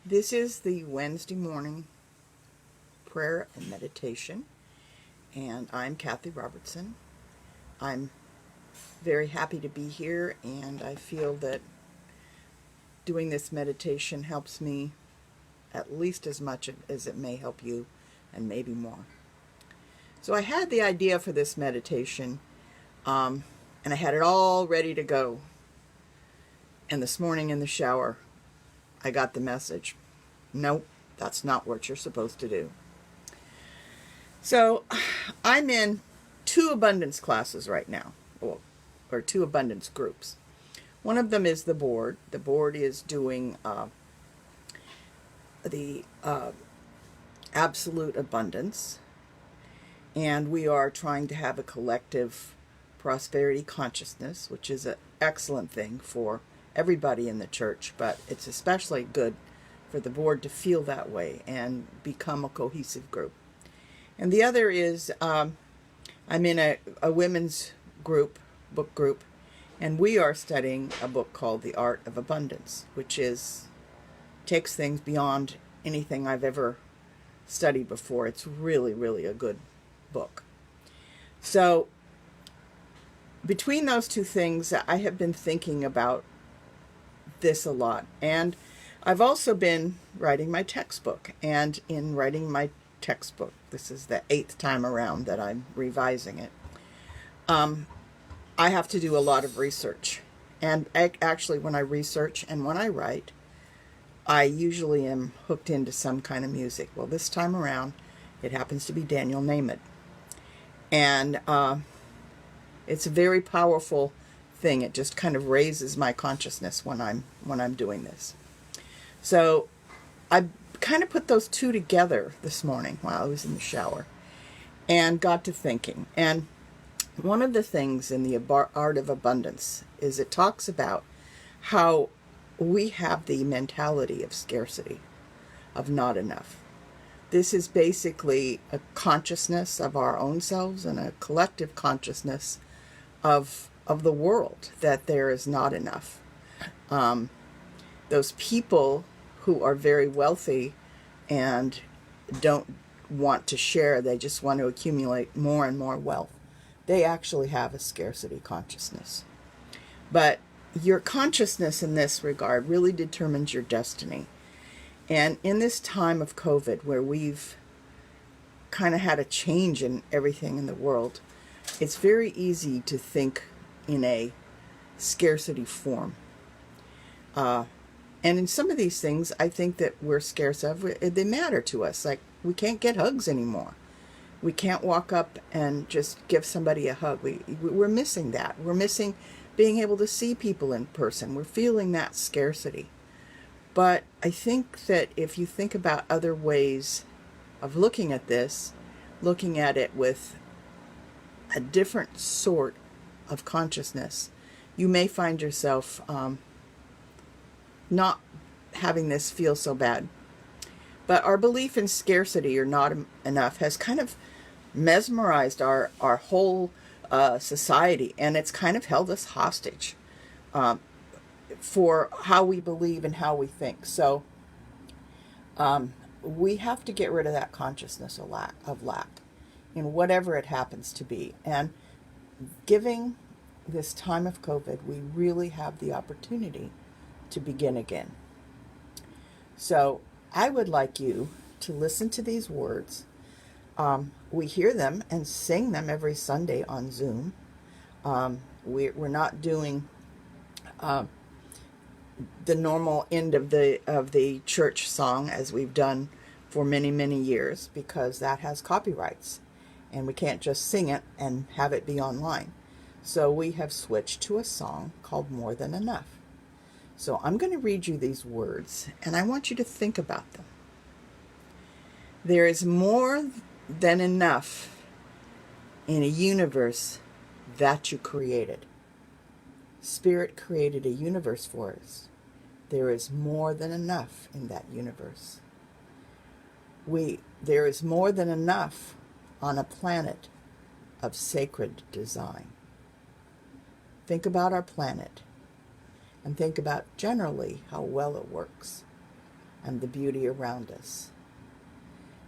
This is the Wednesday morning prayer and meditation, and I'm Cathie Robertson. I'm very happy to be here, and I feel that doing this meditation helps me at least as much as it may help you, and maybe more. So I had the idea for this meditation, and I had it all ready to go. And this morning in the shower, I got the message. Nope, that's not what you're supposed to do. So I'm in 2 abundance classes right now, or 2 abundance groups. One of them is the board. The board is doing the absolute abundance, and we are trying to have a collective prosperity consciousness, which is an excellent thing for everybody in the church, but it's especially good for the board to feel that way and become a cohesive group. And the other is I'm in a women's book group, and we are studying a book called The Art of Abundance, which takes things beyond anything I've ever studied before. It's really, really a good book. So between those 2 things, I have been thinking about this a lot. And I've also been writing my textbook. And in writing my textbook, this is the 8th time around that I'm revising it, I have to do a lot of research. And actually, when I research and when I write, I usually am hooked into some kind of music. Well, this time around, it happens to be Daniel Naiman. And it's a very powerful thing. It just kind of raises my consciousness when I'm doing this. So I kind of put those 2 together this morning while I was in the shower and got to thinking. And one of the things in the Art of Abundance is it talks about how we have the mentality of scarcity, of not enough. This is basically a consciousness of our own selves and a collective consciousness of the world, that there is not enough. Those people who are very wealthy and don't want to share, they just want to accumulate more and more wealth, they actually have a scarcity consciousness. But your consciousness in this regard really determines your destiny. And in this time of COVID, where we've kind of had a change in everything in the world, it's very easy to think in a scarcity form. And in some of these things, I think that we're scarce of. They matter to us. Like, we can't get hugs anymore. We can't walk up and just give somebody a hug. We're missing that. We're missing being able to see people in person. We're feeling that scarcity. But I think that if you think about other ways of looking at this, looking at it with a different sort of consciousness, you may find yourself not having this feel so bad. But our belief in scarcity or not enough has kind of mesmerized our whole society, and it's kind of held us hostage for how we believe and how we think. So we have to get rid of that consciousness of lack in whatever it happens to be. And giving this time of COVID, we really have the opportunity to begin again. So I would like you to listen to these words. We hear them and sing them every Sunday on Zoom. We're not doing the normal end of the church song as we've done for many, many years, because that has copyrights and we can't just sing it and have it be online. So we have switched to a song called More Than Enough. So I'm going to read you these words, and I want you to think about them. There is more than enough in a universe that you created. Spirit created a universe for us. There is more than enough in that universe. There is more than enough on a planet of sacred design. Think about our planet and think about generally how well it works and the beauty around us.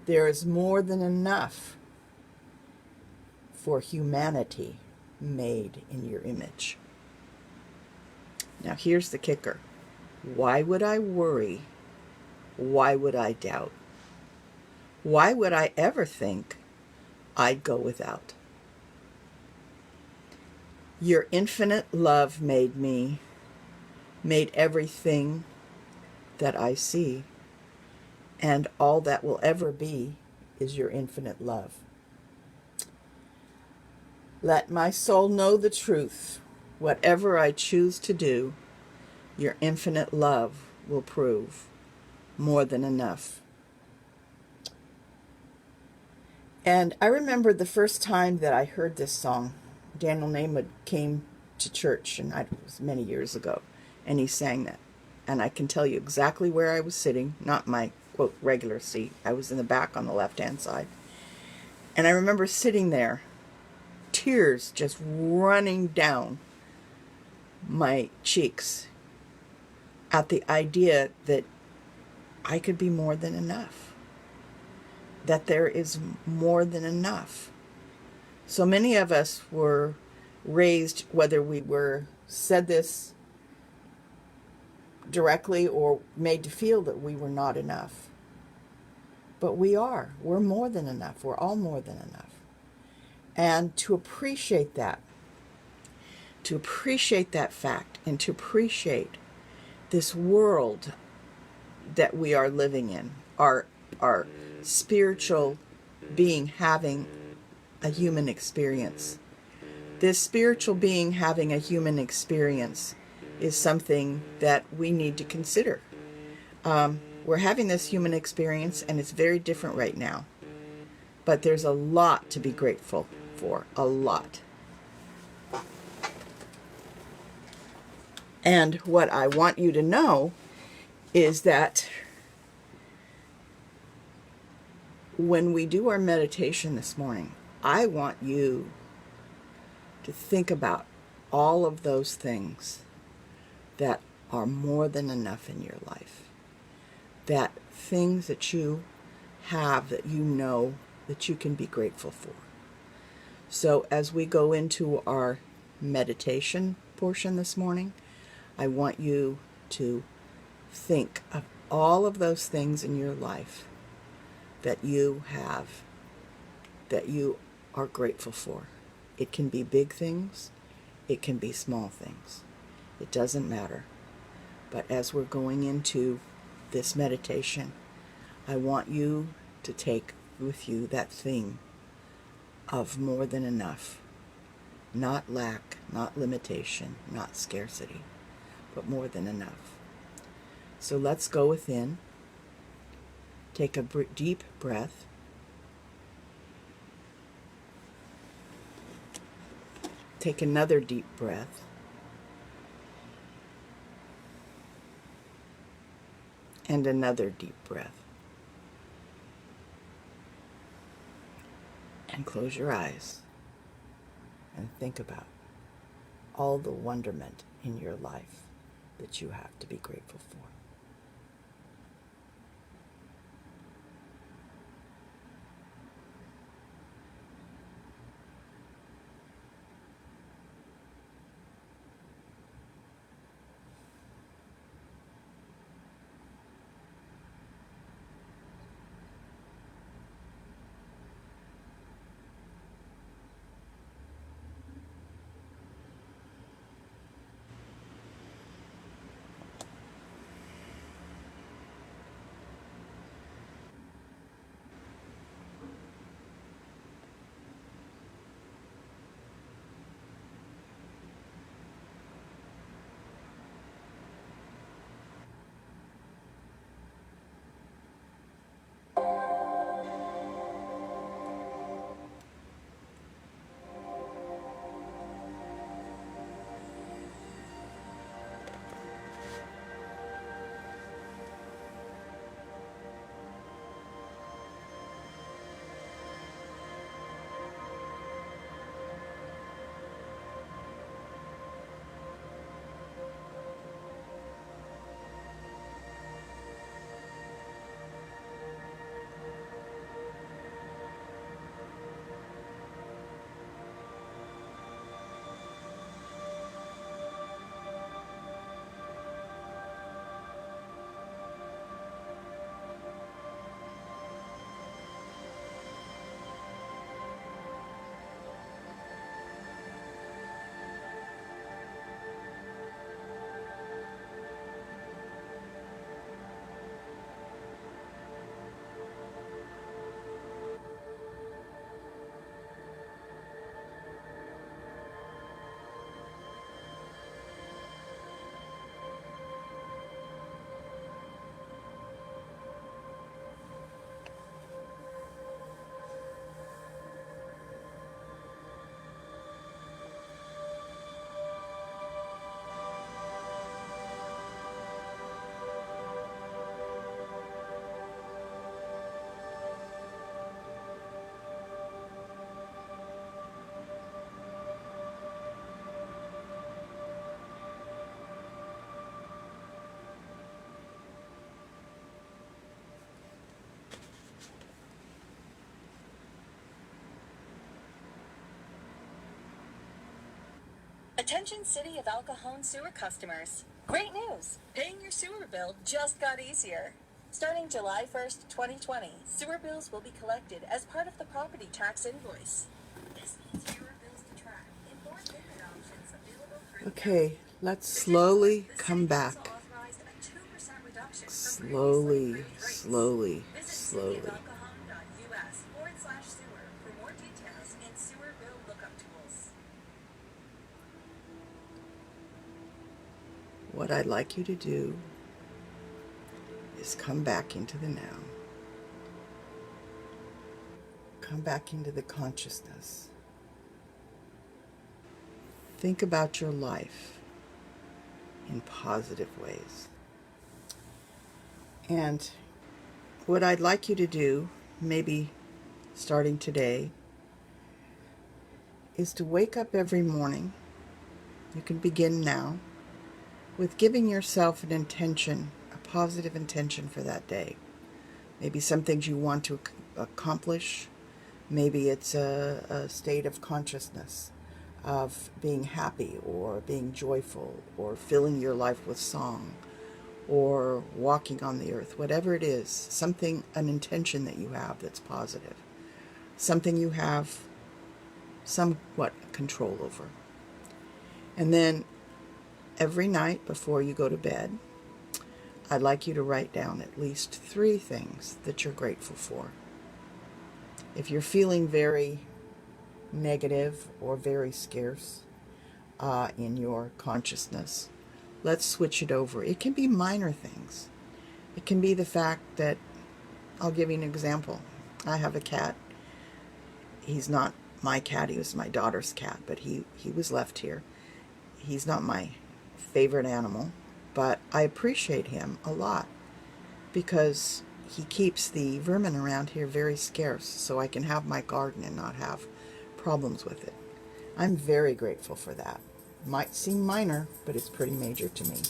There is more than enough for humanity made in your image. Now here's the kicker. Why would I worry? Why would I doubt? Why would I ever think I'd go without? Your infinite love made me, made everything that I see, and all that will ever be is your infinite love. Let my soul know the truth. Whatever I choose to do, your infinite love will prove more than enough. And I remember the first time that I heard this song. Daniel Naywood came to church, and it was many years ago, and he sang that. And I can tell you exactly where I was sitting, not my, quote, regular seat. I was in the back on the left-hand side. And I remember sitting there, tears just running down my cheeks at the idea that I could be more than enough, that there is more than enough. So many of us were raised, whether we were said this directly or made to feel that we were not enough. But we are. We're more than enough. We're all more than enough. And to appreciate that fact, and to appreciate this world that we are living in, our spiritual being having a human experience. This spiritual being having a human experience is something that we need to consider. We're having this human experience, and it's very different right now. But there's a lot to be grateful for, a lot. And what I want you to know is that when we do our meditation this morning, I want you to think about all of those things that are more than enough in your life. That things that you have that you know that you can be grateful for. So as we go into our meditation portion this morning, I want you to think of all of those things in your life that you have, that you are grateful for. It can be big things, it can be small things. It doesn't matter. But as we're going into this meditation, I want you to take with you that theme of more than enough. Not lack, not limitation, not scarcity, but more than enough. So let's go within. Take a deep breath. Take another deep breath. And another deep breath. And close your eyes and think about all the wonderment in your life that you have to be grateful for. Attention City of El Cajon sewer customers. Great news! Paying your sewer bill just got easier. Starting July 1st, 2020, sewer bills will be collected as part of the property tax invoice. This means fewer bills to track and more payment options available through the county. Okay, let's slowly come back. The city council authorized a 2% reduction from Slowly, previously approved rates. slowly, Visit slowly. cityofalcohol.us/sewer for more details and sewer bill lookup tools. What I'd like you to do is come back into the now. Come back into the consciousness. Think about your life in positive ways. And what I'd like you to do, maybe starting today, is to wake up every morning. You can begin now with giving yourself an intention, a positive intention for that day. Maybe some things you want to accomplish. Maybe it's a state of consciousness of being happy or being joyful or filling your life with song or walking on the earth. Whatever it is, something, an intention that you have that's positive. Something you have somewhat control over. And then every night before you go to bed, I'd like you to write down at least 3 things that you're grateful for. If you're feeling very negative or very scarce in your consciousness, let's switch it over. It can be minor things. It can be the fact that, I'll give you an example. I have a cat. He's not my cat. He was my daughter's cat, but he was left here. He's not my favorite animal, but I appreciate him a lot because he keeps the vermin around here very scarce, so I can have my garden and not have problems with it. I'm very grateful for that. Might seem minor, but it's pretty major to me.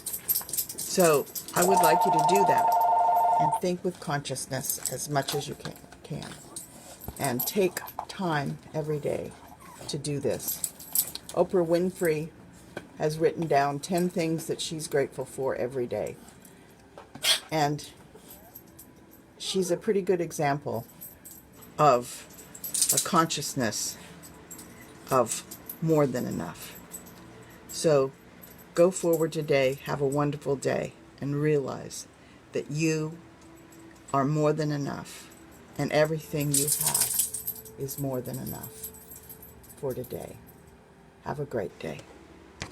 So I would like you to do that and think with consciousness as much as you can. And take time every day to do this. Oprah Winfrey has written down 10 things that she's grateful for every day. And she's a pretty good example of a consciousness of more than enough. So go forward today, have a wonderful day, and realize that you are more than enough, and everything you have is more than enough for today. Have a great day.